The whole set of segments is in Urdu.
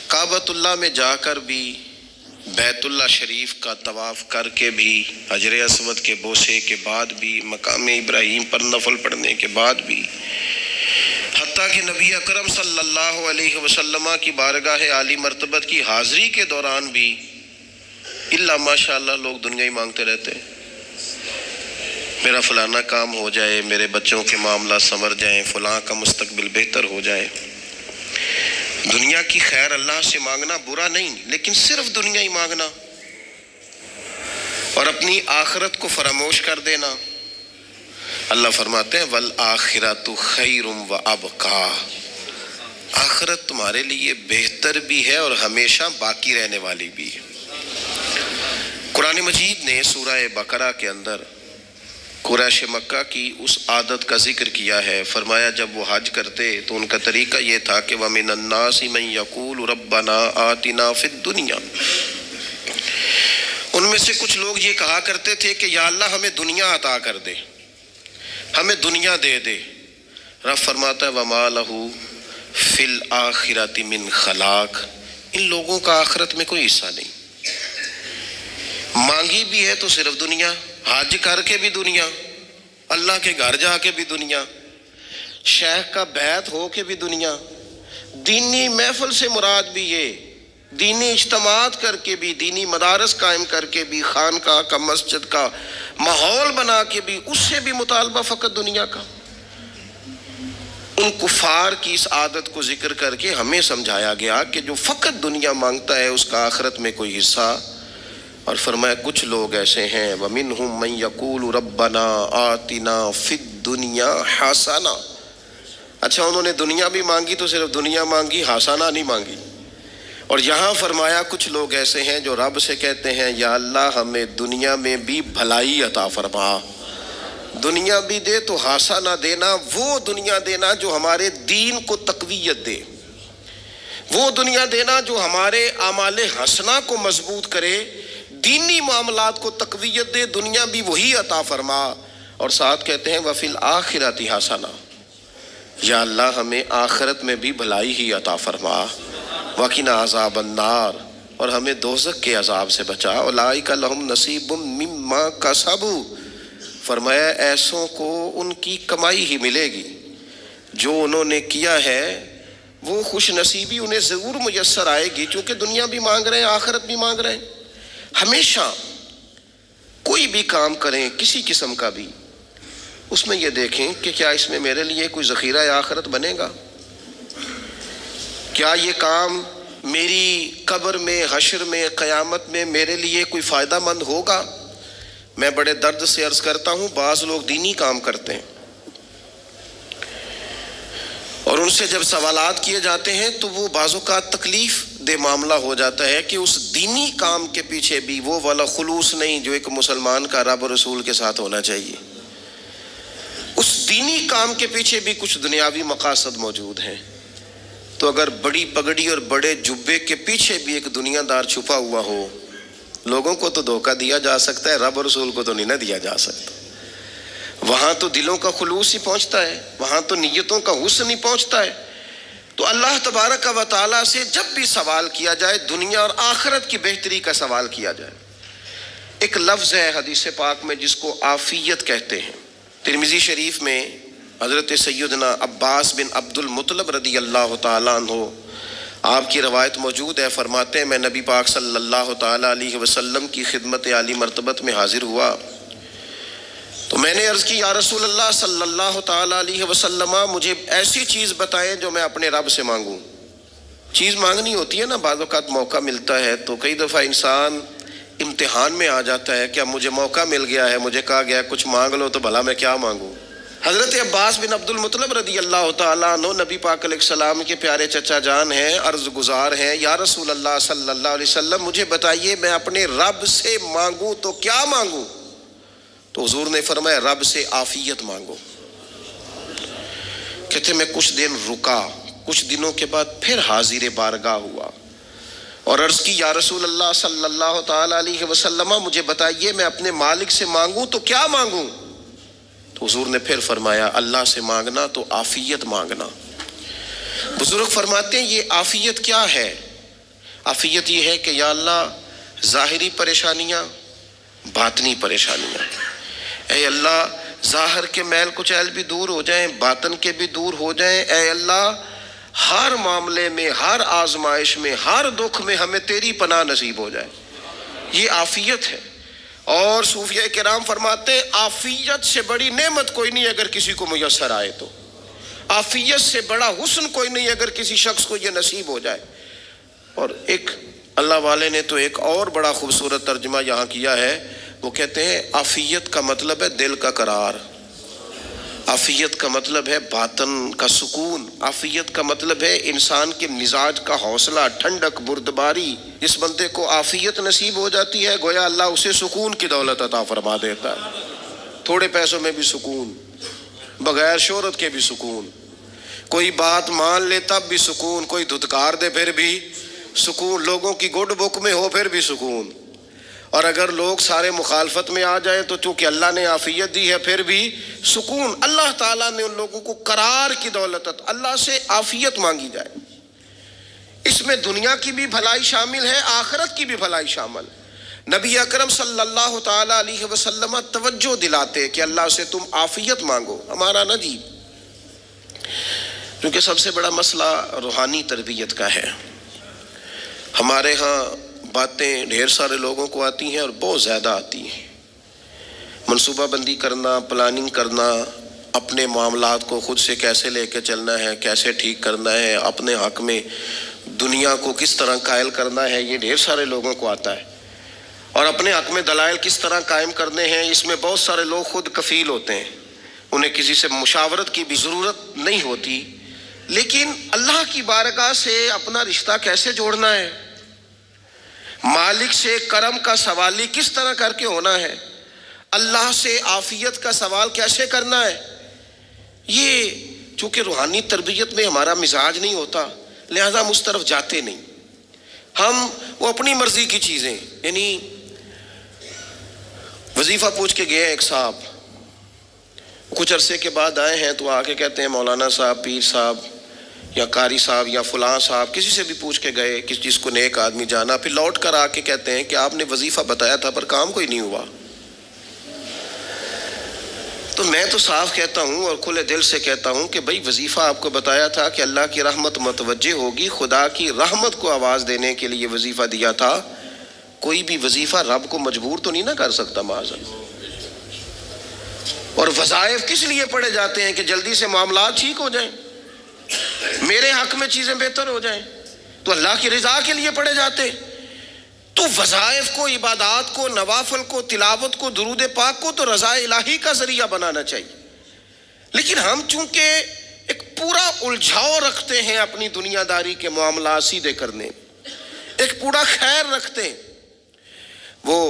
کعبۃ اللہ میں جا کر بھی، بیت اللہ شریف کا طواف کر کے بھی، حجر اسود کے بوسے کے بعد بھی، مقام ابراہیم پر نفل پڑھنے کے بعد بھی، حتیٰ کہ نبی اکرم صلی اللہ علیہ وسلم کی بارگاہ عالی مرتبت کی حاضری کے دوران بھی الا ماشاء اللہ لوگ دنیا ہی مانگتے رہتے ہیں۔ میرا فلانا کام ہو جائے، میرے بچوں کے معاملات سنور جائیں، فلاں کا مستقبل بہتر ہو جائے۔ دنیا کی خیر اللہ سے مانگنا برا نہیں، لیکن صرف دنیا ہی مانگنا اور اپنی آخرت کو فراموش کر دینا۔ اللہ فرماتے ہیں وَالْآخِرَةُ خَيْرٌ وَأَبْقَىٰ، آخرت تمہارے لیے بہتر بھی ہے اور ہمیشہ باقی رہنے والی بھی ہے۔ قرآن مجید نے سورہ بقرہ کے اندر قریش مکہ کی اس عادت کا ذکر کیا ہے۔ فرمایا جب وہ حج کرتے تو ان کا طریقہ یہ تھا کہ وَمِنَ النَّاسِ مَن يَقُولُ رَبَّنَا آتِنَا فِي الدُّنْيَا، ان میں سے کچھ لوگ یہ کہا کرتے تھے کہ یا اللہ ہمیں دنیا عطا کر دے، ہمیں دنیا دے دے۔ رب فرماتا ہے وَمَا لَهُ فِي الْآخِرَةِ مِنْ خَلَاقٍ، ان لوگوں کا آخرت میں کوئی حصہ نہیں۔ مانگی بھی ہے تو صرف دنیا، حج کر کے بھی دنیا، اللہ کے گھر جا کے بھی دنیا، شیخ کا بیعت ہو کے بھی دنیا، دینی محفل سے مراد بھی یہ، دینی اجتماعات کر کے بھی، دینی مدارس قائم کر کے بھی، خانقاہ کا مسجد کا ماحول بنا کے بھی، اس سے بھی مطالبہ فقط دنیا کا۔ ان کفار کی اس عادت کو ذکر کر کے ہمیں سمجھایا گیا کہ جو فقط دنیا مانگتا ہے اس کا آخرت میں کوئی حصہ، اور فرمایا کچھ لوگ ایسے ہیں وَمِنْهُمْ مَنْ يَقُولُ رَبَّنَا آتِنَا فِي الدُّنْيَا حَسَنَةً، اچھا انہوں نے دنیا بھی مانگی تو صرف دنیا مانگی، حسنہ نہیں مانگی۔ اور یہاں فرمایا کچھ لوگ ایسے ہیں جو رب سے کہتے ہیں یا اللہ ہمیں دنیا میں بھی بھلائی عطا فرما، دنیا بھی دے تو حسنہ دینا، وہ دنیا دینا جو ہمارے دین کو تقویت دے، وہ دنیا دینا جو ہمارے اعمال حسنہ کو مضبوط کرے، دینی معاملات کو تقویت دے، دنیا بھی وہی عطا فرما۔ اور ساتھ کہتے ہیں وَفِي الْآخِرَةِ حَسَنَةً، یا اللہ ہمیں آخرت میں بھی بھلائی ہی عطا فرما، وَقِنَا عَذَابَ النَّارِ، اور ہمیں دوزخ کے عذاب سے بچا، اولئک لہم نصیب مما کسبوا، فرمایا ایسوں کو ان کی کمائی ہی ملے گی، جو انہوں نے کیا ہے وہ خوش نصیبی انہیں ضرور میسر آئے گی، چونکہ دنیا بھی مانگ رہے ہیں، آخرت بھی مانگ رہے ہیں۔ ہمیشہ کوئی بھی کام کریں کسی قسم کا بھی، اس میں یہ دیکھیں کہ کیا اس میں میرے لیے کوئی ذخیرہ آخرت بنے گا، کیا یہ کام میری قبر میں، حشر میں، قیامت میں میرے لیے کوئی فائدہ مند ہوگا۔ میں بڑے درد سے عرض کرتا ہوں بعض لوگ دینی کام کرتے ہیں اور ان سے جب سوالات کیے جاتے ہیں تو وہ بعض اوقات تکلیف دہ معاملہ ہو جاتا ہے کہ اس دینی کام کے پیچھے بھی وہ والا خلوص نہیں جو ایک مسلمان کا رب اور رسول کے ساتھ ہونا چاہیے، اس دینی کام کے پیچھے بھی کچھ دنیاوی مقاصد موجود ہیں۔ تو اگر بڑی پگڑی اور بڑے جبے کے پیچھے بھی ایک دنیا دار چھپا ہوا ہو، لوگوں کو تو دھوکہ دیا جا سکتا ہے، رب اور رسول کو تو نہیں نہ دیا جا سکتا۔ وہاں تو دلوں کا خلوص ہی پہنچتا ہے، وہاں تو نیتوں کا حسن ہی پہنچتا ہے۔ تو اللہ تبارک و تعالیٰ سے جب بھی سوال کیا جائے دنیا اور آخرت کی بہتری کا سوال کیا جائے۔ ایک لفظ ہے حدیث پاک میں جس کو عافیت کہتے ہیں، ترمذی شریف میں حضرت سیدنا عباس بن عبد المطلب رضی اللہ تعالیٰ عنہ آپ کی روایت موجود ہے، فرماتے ہیں میں نبی پاک صلی اللہ تعالیٰ علیہ وسلم کی خدمت عالی مرتبت میں حاضر ہوا تو میں نے عرض کی یا رسول اللہ صلی اللہ تعالیٰ علیہ وسلم مجھے ایسی چیز بتائیں جو میں اپنے رب سے مانگوں۔ چیز مانگنی ہوتی ہے نا، بعض اوقات موقع ملتا ہے تو کئی دفعہ انسان امتحان میں آ جاتا ہے کہ اب مجھے موقع مل گیا ہے، مجھے کہا گیا کچھ مانگ لو تو بھلا میں کیا مانگوں۔ حضرت عباس بن عبد المطلب رضی اللہ تعالیٰ عنہ نبی پاک علیہ السلام کے پیارے چچا جان ہیں، عرض گزار ہیں یا رسول اللہ صلی اللہ علیہ وسلم مجھے بتائیے میں اپنے رب سے مانگوں تو کیا مانگوں؟ تو حضور نے فرمایا رب سے عافیت مانگو۔ کہتے میں کچھ دن رکا، کچھ دنوں کے بعد پھر حاضر بارگاہ ہوا اور عرض کی یا رسول اللہ صلی اللہ تعالیٰ علیہ وسلم مجھے بتائیے میں اپنے مالک سے مانگوں تو کیا مانگوں؟ تو حضور نے پھر فرمایا اللہ سے مانگنا تو عافیت مانگنا۔ بزرگ فرماتے ہیں یہ عافیت کیا ہے؟ عافیت یہ ہے کہ یا اللہ ظاہری پریشانیاں، باطنی پریشانیاں، اے اللہ ظاہر کے میل کچیل بھی دور ہو جائیں، باطن کے بھی دور ہو جائیں، اے اللہ ہر معاملے میں، ہر آزمائش میں، ہر دکھ میں ہمیں تیری پناہ نصیب ہو جائے. یہ عافیت ہے. اور صوفیہ کرام فرماتے ہیں عافیت سے بڑی نعمت کوئی نہیں اگر کسی کو میسر آئے تو. عافیت سے بڑا حسن کوئی نہیں اگر کسی شخص کو یہ نصیب ہو جائے. اور ایک اللہ والے نے تو ایک اور بڑا خوبصورت ترجمہ یہاں کیا ہے. وہ کہتے ہیں عافیت کا مطلب ہے دل کا قرار، عافیت کا مطلب ہے باطن کا سکون، عافیت کا مطلب ہے انسان کے مزاج کا حوصلہ، ٹھنڈک، بردباری. جس بندے کو عافیت نصیب ہو جاتی ہے گویا اللہ اسے سکون کی دولت عطا فرما دیتا ہے. تھوڑے پیسوں میں بھی سکون، بغیر شہرت کے بھی سکون، کوئی بات مان لے تب بھی سکون، کوئی دھتکار دے پھر بھی سکون، لوگوں کی گڈ بک میں ہو پھر بھی سکون. اور اگر لوگ سارے مخالفت میں آ جائیں تو چونکہ اللہ نے عافیت دی ہے پھر بھی سکون. اللہ تعالیٰ نے ان لوگوں کو قرار کی دولت، اللہ سے عافیت مانگی جائے. اس میں دنیا کی بھی بھلائی شامل ہے، آخرت کی بھی بھلائی شامل. نبی اکرم صلی اللہ تعالیٰ علیہ وسلم توجہ دلاتے کہ اللہ سے تم عافیت مانگو. ہمارا نہ جی، کیونکہ سب سے بڑا مسئلہ روحانی تربیت کا ہے. ہمارے ہاں باتیں ڈھیر سارے لوگوں کو آتی ہیں اور بہت زیادہ آتی ہیں. منصوبہ بندی کرنا، پلاننگ کرنا، اپنے معاملات کو خود سے کیسے لے کے چلنا ہے، کیسے ٹھیک کرنا ہے، اپنے حق میں دنیا کو کس طرح قائل کرنا ہے، یہ ڈھیر سارے لوگوں کو آتا ہے. اور اپنے حق میں دلائل کس طرح قائم کرنے ہیں، اس میں بہت سارے لوگ خود کفیل ہوتے ہیں، انہیں کسی سے مشاورت کی بھی ضرورت نہیں ہوتی. لیکن اللہ کی بارگاہ سے اپنا رشتہ کیسے جوڑنا ہے، مالک سے کرم کا سوالی کس طرح کر کے ہونا ہے، اللہ سے عافیت کا سوال کیسے کرنا ہے، یہ چونکہ روحانی تربیت میں ہمارا مزاج نہیں ہوتا لہذا ہم اس طرف جاتے نہیں. ہم وہ اپنی مرضی کی چیزیں، یعنی وظیفہ پوچھ کے گئے ایک صاحب، کچھ عرصے کے بعد آئے ہیں تو آ کے کہتے ہیں مولانا صاحب، پیر صاحب یا قاری صاحب یا فلاں صاحب، کسی سے بھی پوچھ کے گئے، کس چیز کو نیک آدمی جانا، پھر لوٹ کر آ کے کہتے ہیں کہ آپ نے وظیفہ بتایا تھا پر کام کوئی نہیں ہوا. تو میں تو صاف کہتا ہوں اور کھلے دل سے کہتا ہوں کہ بھائی وظیفہ آپ کو بتایا تھا کہ اللہ کی رحمت متوجہ ہوگی، خدا کی رحمت کو آواز دینے کے لیے وظیفہ دیا تھا. کوئی بھی وظیفہ رب کو مجبور تو نہیں نہ کر سکتا معاذ اللہ. اور وظائف کس لیے پڑھے جاتے ہیں کہ جلدی سے معاملات ٹھیک ہو جائیں، میرے حق میں چیزیں بہتر ہو جائیں، تو اللہ کی رضا کے لیے پڑھے جاتے. تو وظائف کو، عبادات کو، نوافل کو، تلاوت کو، درود پاک کو تو رضا الہی کا ذریعہ بنانا چاہیے. لیکن ہم چونکہ ایک پورا الجھاؤ رکھتے ہیں اپنی دنیا داری کے معاملات سیدھے کرنے، ایک پورا خیر رکھتے ہیں. وہ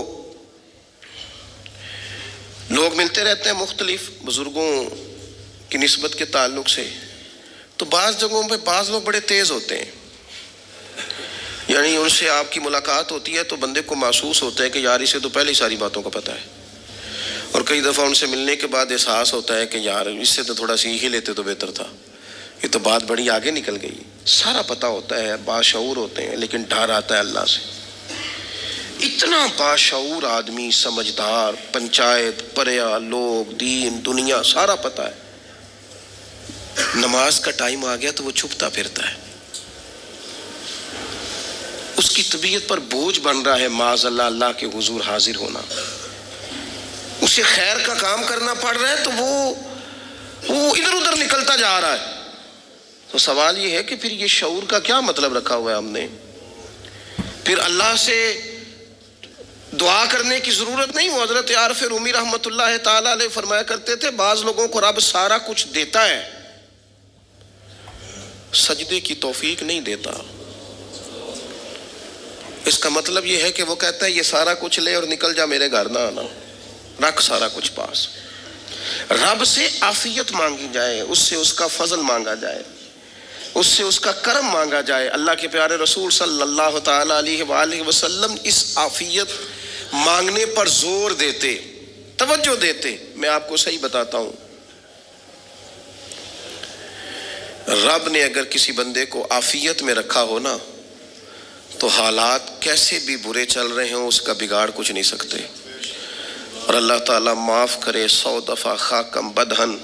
لوگ ملتے رہتے ہیں مختلف بزرگوں کی نسبت کے تعلق سے، تو بعض جگہوں پہ بعض لوگ بڑے تیز ہوتے ہیں، یعنی ان سے آپ کی ملاقات ہوتی ہے تو بندے کو محسوس ہوتا ہے کہ یار اسے تو پہلے ہی ساری باتوں کا پتہ ہے. اور کئی دفعہ ان سے ملنے کے بعد احساس ہوتا ہے کہ یار اس سے تو تھوڑا سیکھ ہی لیتے تو بہتر تھا، یہ تو بات بڑی آگے نکل گئی. سارا پتہ ہوتا ہے، باشعور ہوتے ہیں، لیکن ڈر آتا ہے اللہ سے. اتنا باشعور آدمی، سمجھدار، پنچایت، پریا، لوگ، دین، دنیا سارا پتہ ہے، نماز کا ٹائم آ گیا تو وہ چھپتا پھرتا ہے. اس کی طبیعت پر بوجھ بن رہا ہے معاذ اللہ اللہ کے حضور حاضر ہونا، اسے خیر کا کام کرنا پڑ رہا ہے تو وہ ادھر ادھر نکلتا جا رہا ہے. تو سوال یہ ہے کہ پھر یہ شعور کا کیا مطلب رکھا ہوا ہے ہم نے؟ پھر اللہ سے دعا کرنے کی ضرورت نہیں. وہ حضرت عارف رومی رحمۃ اللہ تعالی علیہ فرمایا کرتے تھے بعض لوگوں کو رب سارا کچھ دیتا ہے، سجدے کی توفیق نہیں دیتا. اس کا مطلب یہ ہے کہ وہ کہتا ہے یہ سارا کچھ لے اور نکل جا، میرے گھر نہ آنا، رکھ سارا کچھ پاس. رب سے عافیت مانگی جائے، اس سے اس کا فضل مانگا جائے، اس سے اس کا کرم مانگا جائے. اللہ کے پیارے رسول صلی اللہ تعالی علیہ وآلہ وسلم اس عافیت مانگنے پر زور دیتے، توجہ دیتے. میں آپ کو صحیح بتاتا ہوں، رب نے اگر کسی بندے کو عافیت میں رکھا ہو نا تو حالات کیسے بھی برے چل رہے ہوں اس کا بگاڑ کچھ نہیں سکتے. اور اللہ تعالیٰ معاف کرے 100 دفعہ خاکم بدہن،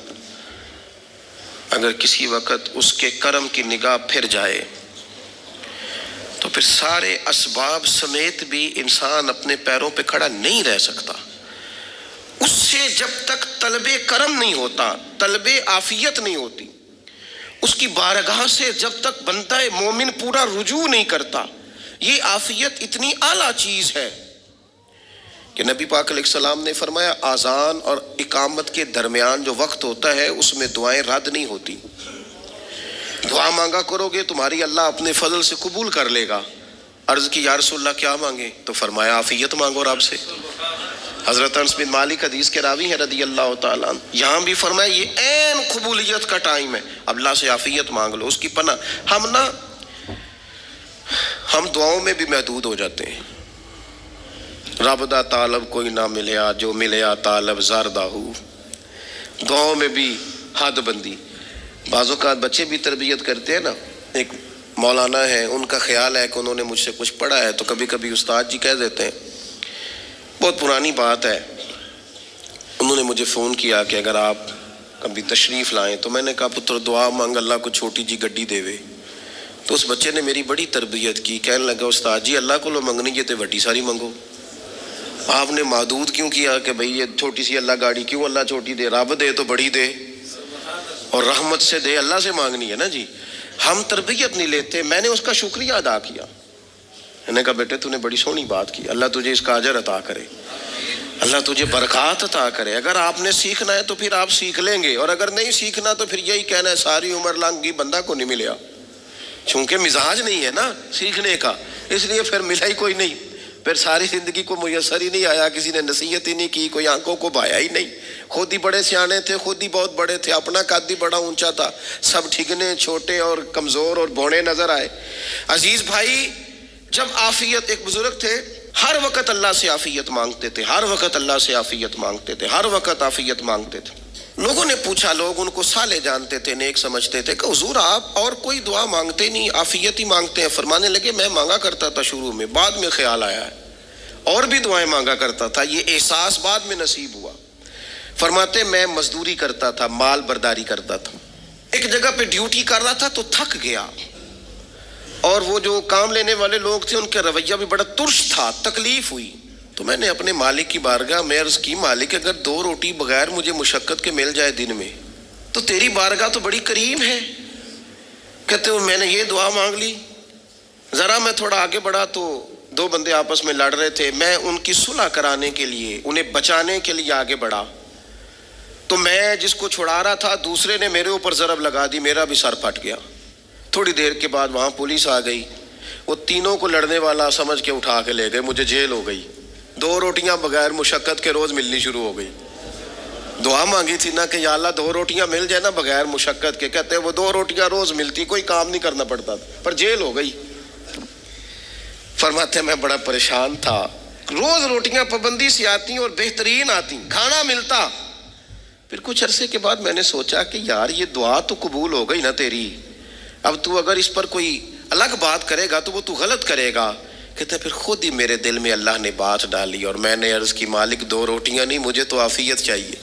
اگر کسی وقت اس کے کرم کی نگاہ پھر جائے تو پھر سارے اسباب سمیت بھی انسان اپنے پیروں پہ کھڑا نہیں رہ سکتا. اس سے جب تک طلب کرم نہیں ہوتا، طلب عافیت نہیں ہوتی، اس کی بارگاہ سے جب تک بندہ مومن پورا رجوع نہیں کرتا، یہ عافیت اتنی اعلیٰ چیز ہے کہ نبی پاک علیہ السلام نے فرمایا اذان اور اقامت کے درمیان جو وقت ہوتا ہے اس میں دعائیں رد نہیں ہوتی. دعا مانگا کرو گے تمہاری اللہ اپنے فضل سے قبول کر لے گا. عرض کی یا رسول اللہ کیا مانگے؟ تو فرمایا عافیت مانگو رب سے. حضرت انس بن مالک حدیث کے راوی ہیں رضی اللہ تعالیٰ عنہ، یہاں بھی فرمایا یہ عین قبولیت کا ٹائم ہے، اب اللہ سے عافیت مانگ لو، اس کی پناہ. ہم دعاؤں میں بھی محدود ہو جاتے ہیں. رب دا طالب کوئی نہ ملیا، جو ملیا طالب زردہ ہو. دعاؤں میں بھی حد بندی. بعض اوقات بچے بھی تربیت کرتے ہیں نا. ایک مولانا ہے، ان کا خیال ہے کہ انہوں نے مجھ سے کچھ پڑھا ہے تو کبھی کبھی استاد جی کہہ دیتے ہیں. بہت پرانی بات ہے، انہوں نے مجھے فون کیا کہ اگر آپ کبھی تشریف لائیں تو میں نے کہا پتر دعا مانگ اللہ کو چھوٹی جی گڈی دے وے. تو اس بچے نے میری بڑی تربیت کی، کہنے لگا استاد جی اللہ کو لو منگنی یہ تو وڈی ساری منگو. آپ نے محدود کیوں کیا کہ بھئی یہ چھوٹی سی اللہ گاڑی کیوں اللہ چھوٹی دے؟ رب دے تو بڑی دے اور رحمت سے دے، اللہ سے مانگنی ہے نا جی. ہم تربیت نہیں لیتے. میں نے اس کا شکریہ ادا کیا، میں نے کہا بیٹے تو نے بڑی سونی بات کی، اللہ تجھے اس کا اجر عطا کرے، اللہ تجھے برکات عطا کرے. اگر آپ نے سیکھنا ہے تو پھر آپ سیکھ لیں گے، اور اگر نہیں سیکھنا تو پھر یہی کہنا ہے ساری عمر لانگی بندہ کو نہیں ملیا. چونکہ مزاج نہیں ہے نا سیکھنے کا، اس لیے پھر ملا ہی کوئی نہیں. پھر ساری زندگی کو میسر ہی نہیں آیا، کسی نے نصیحت ہی نہیں کی، کوئی آنکھوں کو بھایا ہی نہیں. خود ہی بڑے سیانے تھے، خود ہی بہت بڑے تھے، اپنا قد ہی بڑا اونچا تھا، سب ٹھگنے چھوٹے اور کمزور اور بوڑے نظر آئے. عزیز بھائی، جب عافیت، ایک بزرگ تھے ہر وقت اللہ سے عافیت مانگتے تھے، ہر وقت اللہ سے عافیت مانگتے تھے، ہر وقت عافیت مانگتے تھے. لوگوں نے پوچھا، لوگ ان کو صالح جانتے تھے، نیک سمجھتے تھے کہ حضور آپ اور کوئی دعا مانگتے نہیں، عافیت ہی مانگتے ہیں. فرمانے لگے میں مانگا کرتا تھا شروع میں، بعد میں خیال آیا ہے اور بھی دعائیں مانگا کرتا تھا، یہ احساس بعد میں نصیب ہوا. فرماتے میں مزدوری کرتا تھا، مال برداری کرتا تھا، ایک جگہ پہ ڈیوٹی کر رہا تھا تو تھک گیا، اور وہ جو کام لینے والے لوگ تھے ان کا رویہ بھی بڑا ترش تھا، تکلیف ہوئی. تو میں نے اپنے مالک کی بارگاہ میں عرض کی مالک اگر 2 روٹی بغیر مجھے مشقت کے مل جائے دن میں تو تیری بارگاہ تو بڑی کریم ہے. کہتے ہو میں نے یہ دعا مانگ لی. ذرا میں تھوڑا آگے بڑھا تو 2 بندے آپس میں لڑ رہے تھے، میں ان کی صلح کرانے کے لیے، انہیں بچانے کے لیے آگے بڑھا تو میں جس کو چھڑا رہا تھا دوسرے نے میرے اوپر ضرب لگا دی، میرا بھی سر پھٹ گیا. تھوڑی دیر کے بعد وہاں پولیس آ گئی، وہ تینوں کو لڑنے والا سمجھ کے اٹھا کے لے گئے، مجھے جیل ہو گئی. 2 روٹیاں بغیر مشقت کے روز ملنی شروع ہو گئی. دعا مانگی تھی نا کہ یا اللہ 2 روٹیاں مل جائے نا بغیر مشقت کے، کہتے وہ 2 روٹیاں روز ملتی، کوئی کام نہیں کرنا پڑتا تھا، پر جیل ہو گئی. فرماتے میں بڑا پریشان تھا، روز روٹیاں پابندی سے آتی اور بہترین آتی، کھانا ملتا. پھر کچھ عرصے کے بعد میں نے سوچا کہ یار یہ دعا تو قبول ہو گئی نا تیری، اب تو اگر اس پر کوئی الگ بات کرے گا تو وہ تو غلط کرے گا. کہتے پھر خود ہی میرے دل میں اللہ نے بات ڈالی اور میں نے عرض کی مالک 2 روٹیاں نہیں، مجھے تو عافیت چاہیے،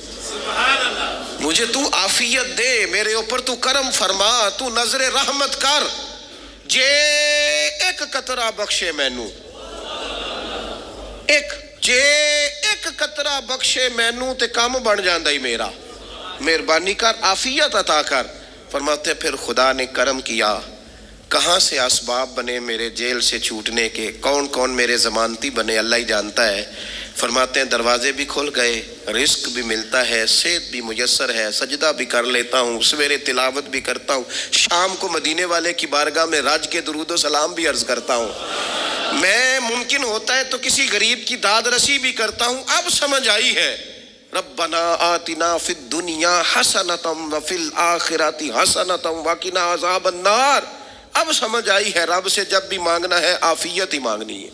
مجھے تو عافیت دے، میرے اوپر تو کرم فرما، تو نظر رحمت کر، جے ایک قطرہ بخشے مینوں، ایک قطرہ بخشے مینوں تے کام بن جاندا ہی میرا، مہربانی کر عافیت عطا کر. فرماتے پھر خدا نے کرم کیا، کہاں سے اسباب بنے میرے جیل سے چھوٹنے کے، کون کون میرے ضمانتی بنے اللہ ہی جانتا ہے. فرماتے ہیں دروازے بھی کھل گئے، رزق بھی ملتا ہے، صحت بھی میسر ہے، سجدہ بھی کر لیتا ہوں، سویرے تلاوت بھی کرتا ہوں، شام کو مدینے والے کی بارگاہ میں راج کے درود و سلام بھی عرض کرتا ہوں، میں ممکن ہوتا ہے تو کسی غریب کی داد رسی بھی کرتا ہوں. اب سمجھ آئی ہے ربنا آتنا فی الدنیا حسنۃ وفی الآخرۃ حسنۃ وقنا عذاب النار. اب سمجھ آئی ہے رب سے جب بھی مانگنا ہے عافیت ہی مانگنی ہے،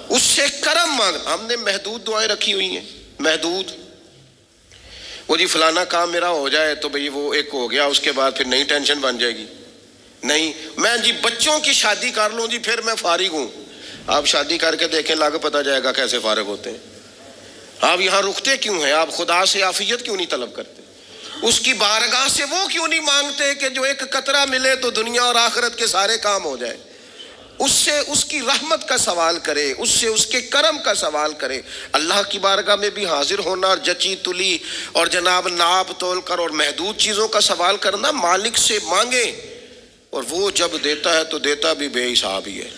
اس سے کرم مانگنا. ہم نے محدود دعائیں رکھی ہوئی ہیں، محدود. وہ جی فلانا کام میرا ہو جائے تو بھئی وہ ایک ہو گیا، اس کے بعد پھر نئی ٹینشن بن جائے گی. نہیں، میں جی بچوں کی شادی کر لوں جی پھر میں فارغ ہوں. آپ شادی کر کے دیکھیں، لاگ پتہ جائے گا کیسے فارغ ہوتے ہیں. آپ یہاں رکتے کیوں ہیں؟ آپ خدا سے عافیت کیوں نہیں طلب کرتے؟ اس کی بارگاہ سے وہ کیوں نہیں مانگتے کہ جو ایک قطرہ ملے تو دنیا اور آخرت کے سارے کام ہو جائے؟ اس سے اس کی رحمت کا سوال کرے، اس سے اس کے کرم کا سوال کرے. اللہ کی بارگاہ میں بھی حاضر ہونا اور جچی تلی اور جناب ناپ تول کر اور محدود چیزوں کا سوال کرنا، مالک سے مانگے، اور وہ جب دیتا ہے تو دیتا بھی بے حساب ہی ہے.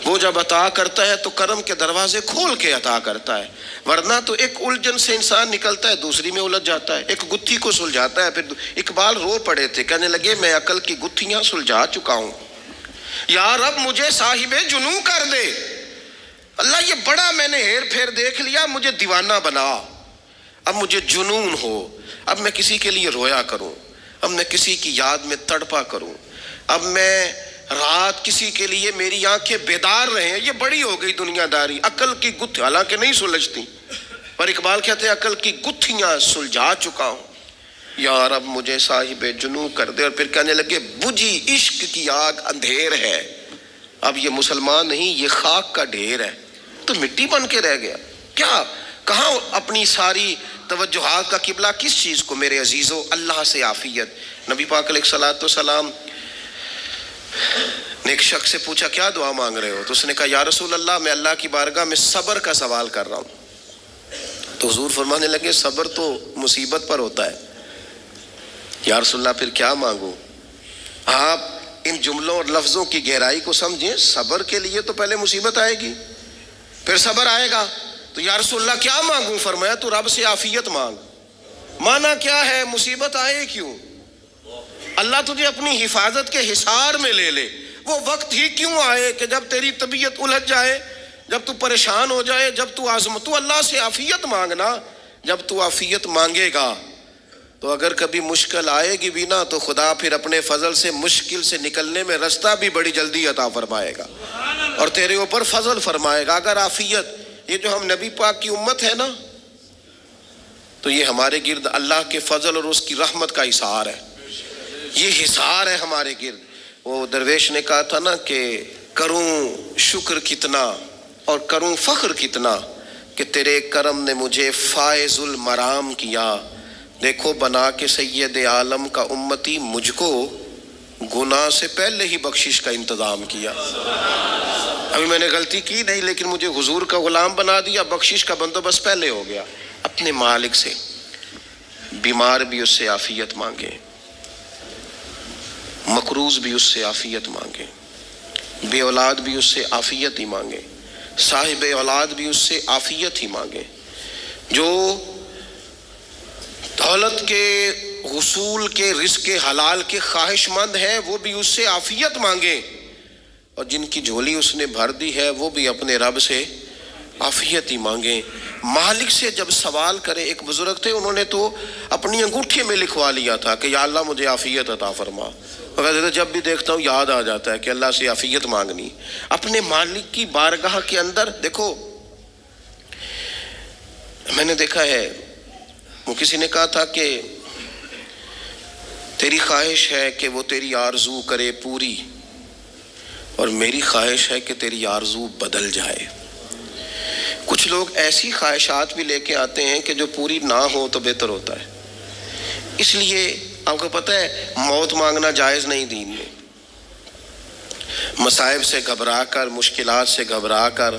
وہ جب عطا کرتا ہے تو کرم کے دروازے کھول کے عطا کرتا ہے، ورنہ تو ایک الجھن سے انسان نکلتا ہے دوسری میں الجھ جاتا ہے. ایک گتھی کو سلجھاتا ہے، پھر اقبال رو پڑے تھے، کہنے لگے میں عقل کی گتھیاں سلجھا چکا ہوں، یا رب مجھے صاحب جنوں کر دے. اللہ یہ بڑا میں نے ہیر پھیر دیکھ لیا، مجھے دیوانہ بنا. اب مجھے جنون ہو، اب میں کسی کے لیے رویا کروں، اب میں کسی کی یاد میں تڑپا کروں، اب میں رات کسی کے لیے میری آنکھیں بیدار رہیں. یہ بڑی ہو گئی دنیا داری. عقل کی گتھی حالانکہ نہیں سلجھتی، پر اقبال کہتے ہیں عقل کی گتھیاں سلجھا چکا ہوں، یا رب مجھے صاحب جنوں کر دے. اور پھر کہنے لگے بجھی عشق کی آگ اندھیر ہے. اب یہ مسلمان نہیں، یہ خاک کا ڈھیر ہے، تو مٹی بن کے رہ گیا. کیا کہاں اپنی ساری توجہات کا قبلہ کس چیز کو؟ میرے عزیزو، اللہ سے عافیت. نبی پاک علیہ الصلوۃ والسلام نے ایک شخص سے پوچھا کیا دعا مانگ رہے ہو؟ تو اس نے کہا یا رسول اللہ میں اللہ کی بارگاہ میں صبر کا سوال کر رہا ہوں. تو حضور فرمانے لگے صبر تو مصیبت پر ہوتا ہے. یا رسول اللہ پھر کیا مانگوں؟ آپ ان جملوں اور لفظوں کی گہرائی کو سمجھیں. صبر کے لیے تو پہلے مصیبت آئے گی، پھر صبر آئے گا. تو یا رسول اللہ کیا مانگوں؟ فرمایا تو رب سے عافیت مانگ. مانا کیا ہے؟ مصیبت آئے کیوں؟ اللہ تجھے اپنی حفاظت کے حصار میں لے لے. وہ وقت ہی کیوں آئے کہ جب تیری طبیعت الجھ جائے، جب تو پریشان ہو جائے، جب تو تو اللہ سے عافیت مانگنا. جب تو عافیت مانگے گا تو اگر کبھی مشکل آئے گی بھی نا، تو خدا پھر اپنے فضل سے مشکل سے نکلنے میں رستہ بھی بڑی جلدی عطا فرمائے گا اور تیرے اوپر فضل فرمائے گا. اگر عافیت، یہ جو ہم نبی پاک کی امت ہے نا، تو یہ ہمارے گرد اللہ کے فضل اور اس کی رحمت کا حصار ہے. یہ حصار ہے ہمارے گرد. وہ درویش نے کہا تھا نا کہ کروں شکر کتنا اور کروں فخر کتنا کہ تیرے کرم نے مجھے فائز المرام کیا. دیکھو بنا کے سید عالم کا امتی مجھ کو گناہ سے پہلے ہی بخشش کا انتظام کیا. ابھی میں نے غلطی کی نہیں، لیکن مجھے حضور کا غلام بنا دیا، بخشش کا بندوبست پہلے ہو گیا. اپنے مالک سے بیمار بھی اس سے عافیت مانگے، مقروض بھی اس سے عافیت مانگے، بے اولاد بھی اس سے عافیت ہی مانگے، صاحب اولاد بھی اس سے عافیت ہی مانگے، جو دولت کے حصول کے رزق حلال کے خواہش مند ہے وہ بھی اس سے عافیت مانگے، اور جن کی جھولی اس نے بھر دی ہے وہ بھی اپنے رب سے عافیت ہی مانگے. مالک سے جب سوال کرے، ایک بزرگ تھے انہوں نے تو اپنی انگوٹھی میں لکھوا لیا تھا کہ یا اللہ مجھے عافیت عطا فرما. جب بھی دیکھتا ہوں یاد آ جاتا ہے کہ اللہ سے عافیت مانگنی. اپنے مالک کی بارگاہ کے اندر دیکھو، میں نے دیکھا ہے وہ کسی نے کہا تھا کہ تیری خواہش ہے کہ وہ تیری آرزو کرے پوری، اور میری خواہش ہے کہ تیری آرزو بدل جائے. کچھ لوگ ایسی خواہشات بھی لے کے آتے ہیں کہ جو پوری نہ ہو تو بہتر ہوتا ہے. اس لیے آپ کو پتہ ہے موت مانگنا جائز نہیں دین میں. مصائب سے گھبرا کر، مشکلات سے گھبرا کر،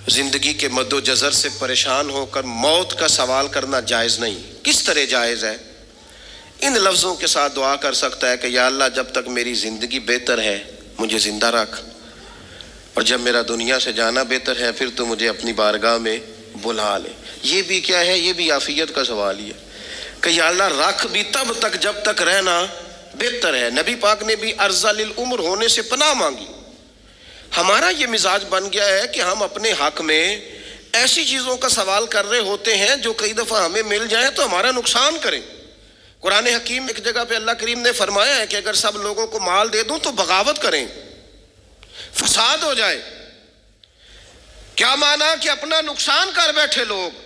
زندگی کے مد و جزر سے پریشان ہو کر موت کا سوال کرنا جائز نہیں. کس طرح جائز ہے؟ ان لفظوں کے ساتھ دعا کر سکتا ہے کہ یا اللہ جب تک میری زندگی بہتر ہے مجھے زندہ رکھ، اور جب میرا دنیا سے جانا بہتر ہے پھر تو مجھے اپنی بارگاہ میں بلا لے. یہ بھی کیا ہے؟ یہ بھی عافیت کا سوال ہی ہے کہ یا اللہ رکھ بھی تب تک جب تک رہنا بہتر ہے. نبی پاک نے بھی ارذل العمر ہونے سے پناہ مانگی. ہمارا یہ مزاج بن گیا ہے کہ ہم اپنے حق میں ایسی چیزوں کا سوال کر رہے ہوتے ہیں جو کئی دفعہ ہمیں مل جائیں تو ہمارا نقصان کریں. قرآن حکیم ایک جگہ پہ اللہ کریم نے فرمایا ہے کہ اگر سب لوگوں کو مال دے دوں تو بغاوت کریں، فساد ہو جائے. کیا مانا؟ کہ اپنا نقصان کر بیٹھے لوگ.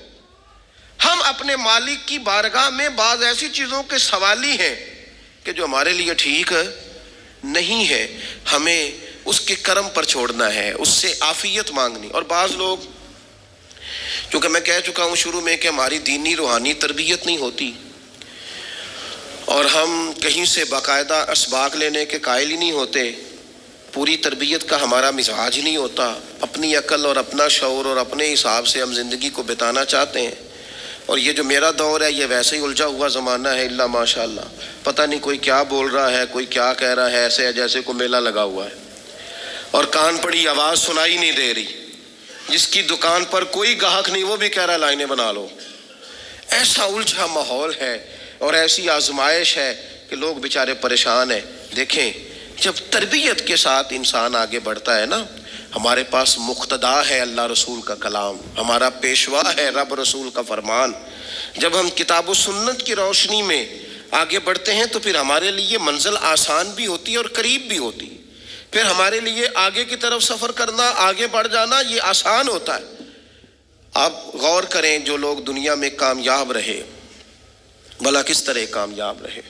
ہم اپنے مالک کی بارگاہ میں بعض ایسی چیزوں کے سوالی ہیں کہ جو ہمارے لیے ٹھیک نہیں ہے، ہمیں اس کے کرم پر چھوڑنا ہے، اس سے عافیت مانگنی۔ اور بعض لوگ، چونکہ میں کہہ چکا ہوں شروع میں کہ ہماری دینی روحانی تربیت نہیں ہوتی، اور ہم کہیں سے باقاعدہ اسباق لینے کے قائل ہی نہیں ہوتے، پوری تربیت کا ہمارا مزاج نہیں ہوتا، اپنی عقل اور اپنا شعور اور اپنے حساب سے ہم زندگی کو بتانا چاہتے ہیں۔ اور یہ جو میرا دور ہے یہ ویسے ہی الجھا ہوا زمانہ ہے، اللہ ماشاء اللہ، پتہ نہیں کوئی کیا بول رہا ہے، کوئی کیا کہہ رہا ہے، ایسے ہے جیسے کوئی میلہ لگا ہوا ہے، اور کان پڑی آواز سنائی نہیں دے رہی۔ جس کی دکان پر کوئی گاہک نہیں وہ بھی کہہ رہا ہے لائنیں بنا لو۔ ایسا الجھا ماحول ہے اور ایسی آزمائش ہے کہ لوگ بیچارے پریشان ہیں۔ دیکھیں، جب تربیت کے ساتھ انسان آگے بڑھتا ہے نا، ہمارے پاس مقتدا ہے اللہ رسول کا کلام، ہمارا پیشوا ہے رب رسول کا فرمان۔ جب ہم کتاب و سنت کی روشنی میں آگے بڑھتے ہیں تو پھر ہمارے لیے منزل آسان بھی ہوتی ہے اور قریب بھی ہوتی ہے، پھر ہمارے لیے آگے کی طرف سفر کرنا، آگے بڑھ جانا یہ آسان ہوتا ہے۔ آپ غور کریں، جو لوگ دنیا میں کامیاب رہے، بھلا کس طرح کامیاب رہے؟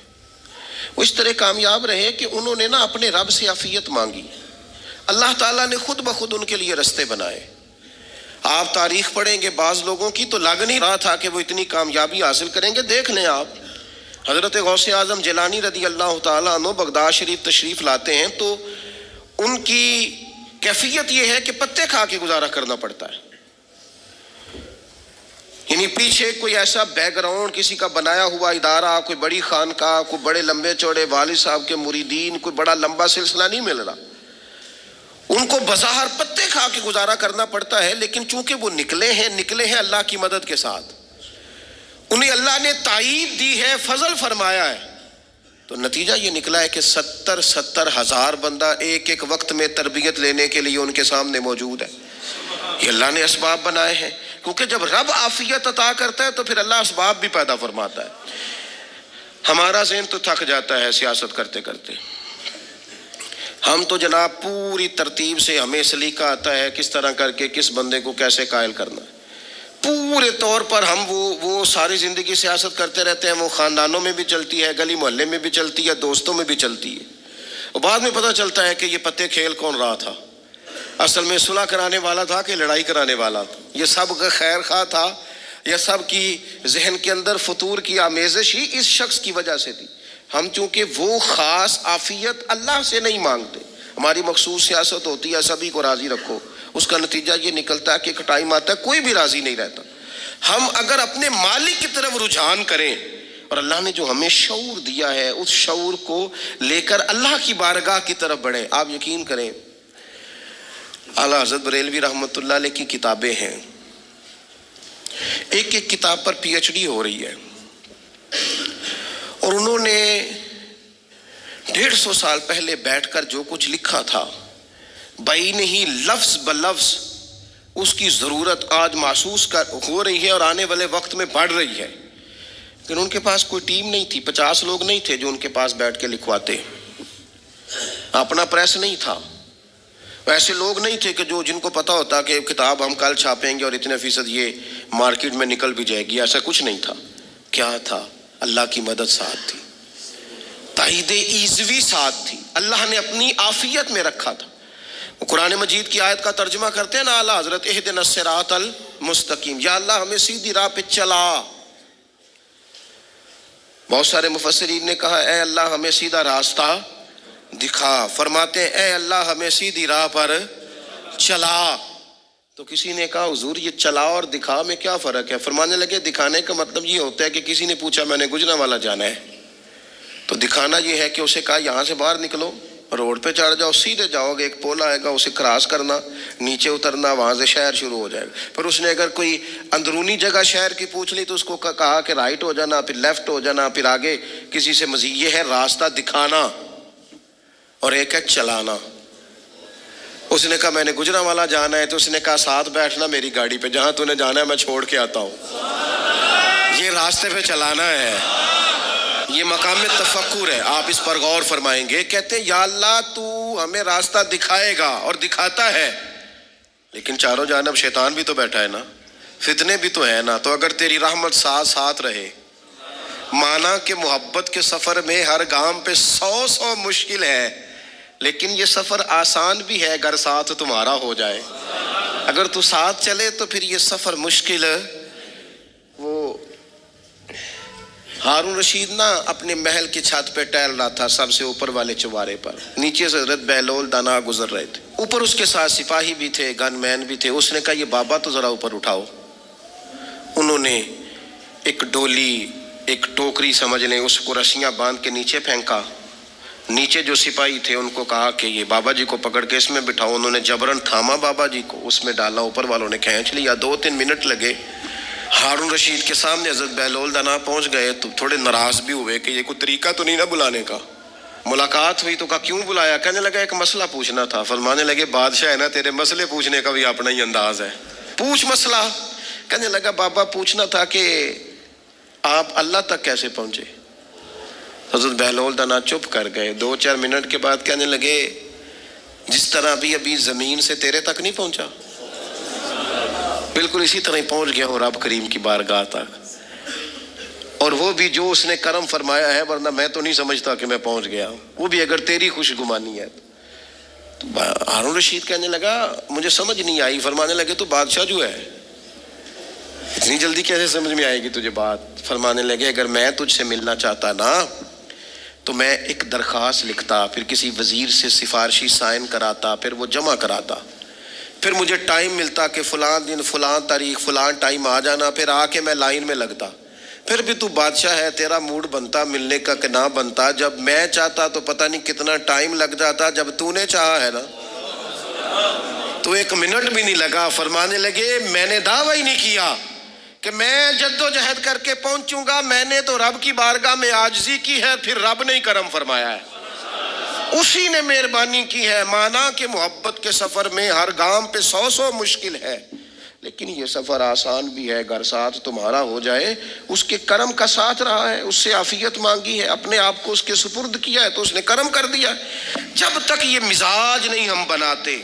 وہ اس طرح کامیاب رہے کہ انہوں نے نا اپنے رب سے عافیت مانگی، اللہ تعالیٰ نے خود بخود ان کے لیے رستے بنائے۔ آپ تاریخ پڑھیں گے بعض لوگوں کی تو لگ نہیں رہا تھا کہ وہ اتنی کامیابی حاصل کریں گے۔ دیکھ لیں آپ، حضرت غوث اعظم جیلانی رضی اللہ تعالیٰ عنہ بغداد شریف تشریف لاتے ہیں تو ان کی کیفیت یہ ہے کہ پتے کھا کے گزارا کرنا پڑتا ہے، یعنی پیچھے کوئی ایسا بیک گراؤنڈ کسی کا بنایا ہوا ادارہ، کوئی بڑی خانقاہ، کوئی بڑے لمبے چوڑے والد صاحب کے مریدین، کوئی بڑا لمبا سلسلہ نہیں مل رہا۔ ان کو بظاہر پتے کھا کے گزارا کرنا پڑتا ہے، لیکن چونکہ وہ نکلے ہیں اللہ کی مدد کے ساتھ، انہیں اللہ نے تائید دی ہے، فضل فرمایا ہے، تو نتیجہ یہ نکلا ہے کہ 70 ہزار بندہ ایک ایک وقت میں تربیت لینے کے لیے ان کے سامنے موجود ہے۔ یہ اللہ نے اسباب بنائے ہیں، کیونکہ جب رب عافیت عطا کرتا ہے تو پھر اللہ اسباب بھی پیدا فرماتا ہے۔ ہمارا ذہن تو تھک جاتا ہے سیاست کرتے کرتے، ہم تو جناب پوری ترتیب سے ہمیں سلیقہ آتا ہے کس طرح کر کے کس بندے کو کیسے قائل کرنا ہے، پورے طور پر ہم وہ ساری زندگی سیاست کرتے رہتے ہیں۔ وہ خاندانوں میں بھی چلتی ہے، گلی محلے میں بھی چلتی ہے، دوستوں میں بھی چلتی ہے، اور بعد میں پتہ چلتا ہے کہ یہ پتے کھیل کون رہا تھا، اصل میں صلح کرانے والا تھا کہ لڑائی کرانے والا تھا، یہ سب کا خیر خواہ تھا، یہ سب کی ذہن کے اندر فطور کی آمیزش ہی اس شخص کی وجہ سے تھی۔ ہم چونکہ وہ خاص عافیت اللہ سے نہیں مانگتے، ہماری مخصوص سیاست ہوتی ہے سبھی کو راضی رکھو، اس کا نتیجہ یہ نکلتا ہے کہ ایک ٹائم آتا ہے کوئی بھی راضی نہیں رہتا۔ ہم اگر اپنے مالک کی طرف رجحان کریں اور اللہ نے جو ہمیں شعور دیا ہے اس شعور کو لے کر اللہ کی بارگاہ کی طرف بڑھیں، آپ یقین کریں اعلیٰ حضرت بریلوی رحمۃ اللہ علیہ کی کتابیں ہیں، ایک ایک کتاب پر پی ایچ ڈی ہو رہی ہے، اور انہوں نے 150 سال پہلے بیٹھ کر جو کچھ لکھا تھا بعین ہی لفظ بلفظ اس کی ضرورت آج محسوس ہو رہی ہے اور آنے والے وقت میں بڑھ رہی ہے، لیکن ان کے پاس کوئی ٹیم نہیں تھی، 50 لوگ نہیں تھے جو ان کے پاس بیٹھ کے لکھواتے، اپنا پریس نہیں تھا، ایسے لوگ نہیں تھے کہ جن کو پتا ہوتا کہ کتاب ہم کل چھاپیں گے اور اتنے فیصد یہ مارکیٹ میں نکل بھی جائے گی، ایسا کچھ نہیں تھا۔ کیا تھا؟ اللہ کی مدد ساتھ تھی، تائید ایزوی ساتھ تھی، اللہ نے اپنی عافیت میں رکھا تھا۔ وہ قرآن مجید کی آیت کا ترجمہ کرتے ہیں نا اعلیٰ حضرت اہدنا الصراط المستقیم، یا اللہ ہمیں سیدھی راہ پہ چلا۔ بہت سارے مفسرین نے کہا اے اللہ ہمیں سیدھا راستہ دکھا، فرماتے ہیں اے اللہ ہمیں سیدھی راہ پر چلا۔ تو کسی نے کہا حضور یہ چلا اور دکھا میں کیا فرق ہے؟ فرمانے لگے دکھانے کا مطلب یہ ہوتا ہے کہ کسی نے پوچھا میں نے گجرانوالہ جانا ہے، تو دکھانا یہ ہے کہ اسے کہا یہاں سے باہر نکلو، روڈ پہ چڑھ جاؤ، سیدھے جاؤ گے، ایک پول آئے گا اسے کراس کرنا، نیچے اترنا، وہاں سے شہر شروع ہو جائے گا۔ پھر اس نے اگر کوئی اندرونی جگہ شہر کی پوچھ لی تو اس کو کہا کہ رائٹ ہو جانا، پھر لیفٹ ہو جانا، پھر آگے کسی سے مزید۔ یہ ہے راستہ دکھانا، اور ایک ہے چلانا۔ اس نے کہا میں نے گجرانوالہ جانا ہے، تو اس نے کہا ساتھ بیٹھنا میری گاڑی پہ، جہاں تو نے جانا ہے میں چھوڑ کے آتا ہوں۔ یہ راستے پہ چلانا ہے، یہ مقام تفکر ہے، آپ اس پر غور فرمائیں گے۔ کہتے ہیں یا اللہ تو ہمیں راستہ دکھائے گا اور دکھاتا ہے، لیکن چاروں جانب شیطان بھی تو بیٹھا ہے نا، فتنے بھی تو ہیں نا. تو اگر تیری رحمت ساتھ ساتھ رہے, مانا کہ محبت کے سفر میں ہر گام پہ 100 مشکل ہے, لیکن یہ سفر آسان بھی ہے اگر ساتھ تمہارا ہو جائے. اگر تو ساتھ چلے تو پھر یہ سفر مشکل ہے. وہ ہارون رشید نا اپنے محل کی چھت پہ ٹہل رہا تھا, سب سے اوپر والے چوارے پر. نیچے سے حضرت بہلول دانا گزر رہے تھے. اوپر اس کے ساتھ سپاہی بھی تھے, گن مین بھی تھے. اس نے کہا یہ بابا تو ذرا اوپر اٹھاؤ. انہوں نے ایک ڈولی, ایک ٹوکری سمجھ لیں, اس کو رسیاں باندھ کے نیچے پھینکا. نیچے جو سپاہی تھے ان کو کہا کہ یہ بابا جی کو پکڑ کے اس میں بٹھاؤ. انہوں نے جبرن تھاما بابا جی کو, اس میں ڈالا. اوپر والوں نے کھینچ لیا. 2-3 منٹ لگے. ہارون رشید کے سامنے حضرت بہلول دانا پہنچ گئے تو تھوڑے ناراض بھی ہوئے کہ یہ کوئی طریقہ تو نہیں نا بلانے کا. ملاقات ہوئی تو کہا کیوں بلایا؟ کہنے لگا ایک مسئلہ پوچھنا تھا. فرمانے لگے بادشاہ ہے نا, تیرے مسئلے پوچھنے کا بھی اپنا ہی انداز ہے, پوچھ مسئلہ. کہنے لگا بابا پوچھنا تھا کہ آپ اللہ تک کیسے پہنچے؟ حضرت بہلول دانا چپ کر گئے. 2-4 منٹ کے بعد کہنے لگے جس طرح ابھی زمین سے تیرے تک نہیں پہنچا, بالکل اسی طرح پہنچ گیا ہوں رب کریم کی بارگاہ تک. اور وہ بھی جو اس نے کرم فرمایا ہے, ورنہ میں تو نہیں سمجھتا کہ میں پہنچ گیا ہوں. وہ بھی اگر تیری خوش گمانی ہے. تو ہارون رشید کہنے لگا مجھے سمجھ نہیں آئی. فرمانے لگے تو بادشاہ جو ہے اتنی جلدی کیسے سمجھ میں آئے گی تجھے بات؟ فرمانے لگے اگر میں تجھ سے ملنا چاہتا نا تو میں ایک درخواست لکھتا, پھر کسی وزیر سے سفارشی سائن کراتا, پھر وہ جمع کراتا, پھر مجھے ٹائم ملتا کہ فلاں دن فلاں تاریخ فلاں ٹائم آ جانا, پھر آ کے میں لائن میں لگتا. پھر بھی تو بادشاہ ہے, تیرا موڈ بنتا ملنے کا کہ نہ بنتا. جب میں چاہتا تو پتہ نہیں کتنا ٹائم لگ جاتا, جب تو نے چاہا ہے نا تو 1 منٹ بھی نہیں لگا. فرمانے لگے میں نے دعویٰ ہی نہیں کیا کہ میں جد و جہد کر کے پہنچوں گا, میں نے تو رب کی بارگاہ میں عاجزی کی ہے, پھر رب نے ہی کرم فرمایا ہے, اسی نے مہربانی کی ہے. مانا کہ محبت کے سفر میں ہر گام پہ 100 مشکل ہے, لیکن یہ سفر آسان بھی ہے اگر ساتھ تمہارا ہو جائے. اس کے کرم کا ساتھ رہا ہے, اس سے عافیت مانگی ہے, اپنے آپ کو اس کے سپرد کیا ہے تو اس نے کرم کر دیا. جب تک یہ مزاج نہیں ہم بناتے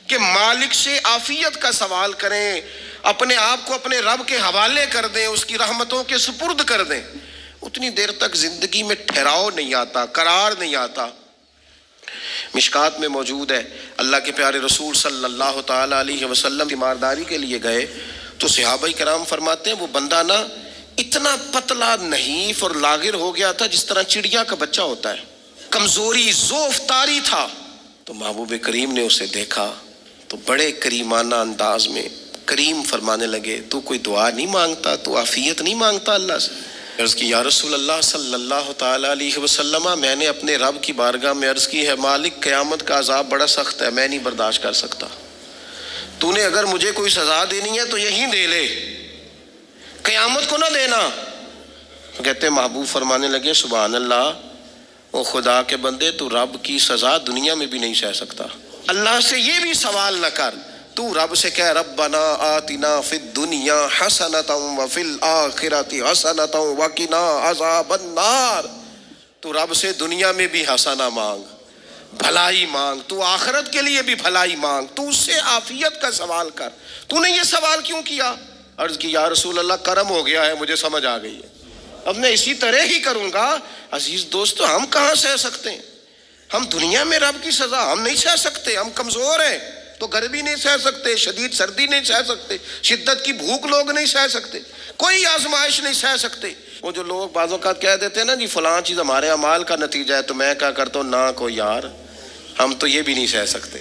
کہ مالک سے عافیت کا سوال کریں, اپنے آپ کو اپنے رب کے حوالے کر دیں, اس کی رحمتوں کے سپرد کر دیں, اتنی دیر تک زندگی میں ٹھہراؤ نہیں آتا, قرار نہیں آتا. مشکات میں موجود ہے, اللہ کے پیارے رسول صلی اللہ تعالی علیہ وسلم تیمارداری کے لیے گئے تو صحابہ کرام فرماتے ہیں وہ بندہ نا اتنا پتلا نحیف اور لاغر ہو گیا تھا جس طرح چڑیا کا بچہ ہوتا ہے, کمزوری ضعف طاری تھا. تو محبوب کریم نے اسے دیکھا تو بڑے کریمانہ انداز میں کریم فرمانے لگے تو کوئی دعا نہیں مانگتا, تو عافیت نہیں مانگتا اللہ سے؟ عرض کی یا رسول اللہ صلی اللہ تعالی علیہ وسلم, میں نے اپنے رب کی بارگاہ میں عرض کی ہے مالک قیامت کا عذاب بڑا سخت ہے, میں نہیں برداشت کر سکتا, تو نے اگر مجھے کوئی سزا دینی ہے تو یہیں دے لے, قیامت کو نہ دینا. تو کہتے محبوب فرمانے لگے سبحان اللہ, او خدا کے بندے تو رب کی سزا دنیا میں بھی نہیں سہ سکتا. اللہ سے یہ بھی سوال نہ کر, تو رب سے کہہ ربنا آتنا فی الدنیا حسنۃ وفی الآخرۃ حسنۃ وقنا عذاب النار. تو رب سے دنیا میں بھی حسنہ مانگ, بھلائی مانگ, تو آخرت کے لیے بھی بھلائی مانگ, تو اس سے عافیت کا سوال کر. تو نے یہ سوال کیوں کیا؟ عرض کی یا رسول اللہ کرم ہو گیا ہے, مجھے سمجھ آ گئی ہے, اب میں اسی طرح ہی کروں گا. عزیز دوستو, ہم کہاں سہ سکتے ہیں؟ ہم دنیا میں رب کی سزا ہم نہیں سہ سکتے, ہم کمزور ہیں, تو گرمی نہیں سہ سکتے, شدید سردی نہیں سہ سکتے, شدت کی بھوک لوگ نہیں سہ سکتے, کوئی آزمائش نہیں سہ سکتے. وہ جو لوگ بعض اوقات کہہ دیتے ہیں نا جی فلاں چیز ہمارے اعمال کا نتیجہ ہے, تو میں کیا کرتا ہوں, نہ کو یار ہم تو یہ بھی نہیں سہ سکتے.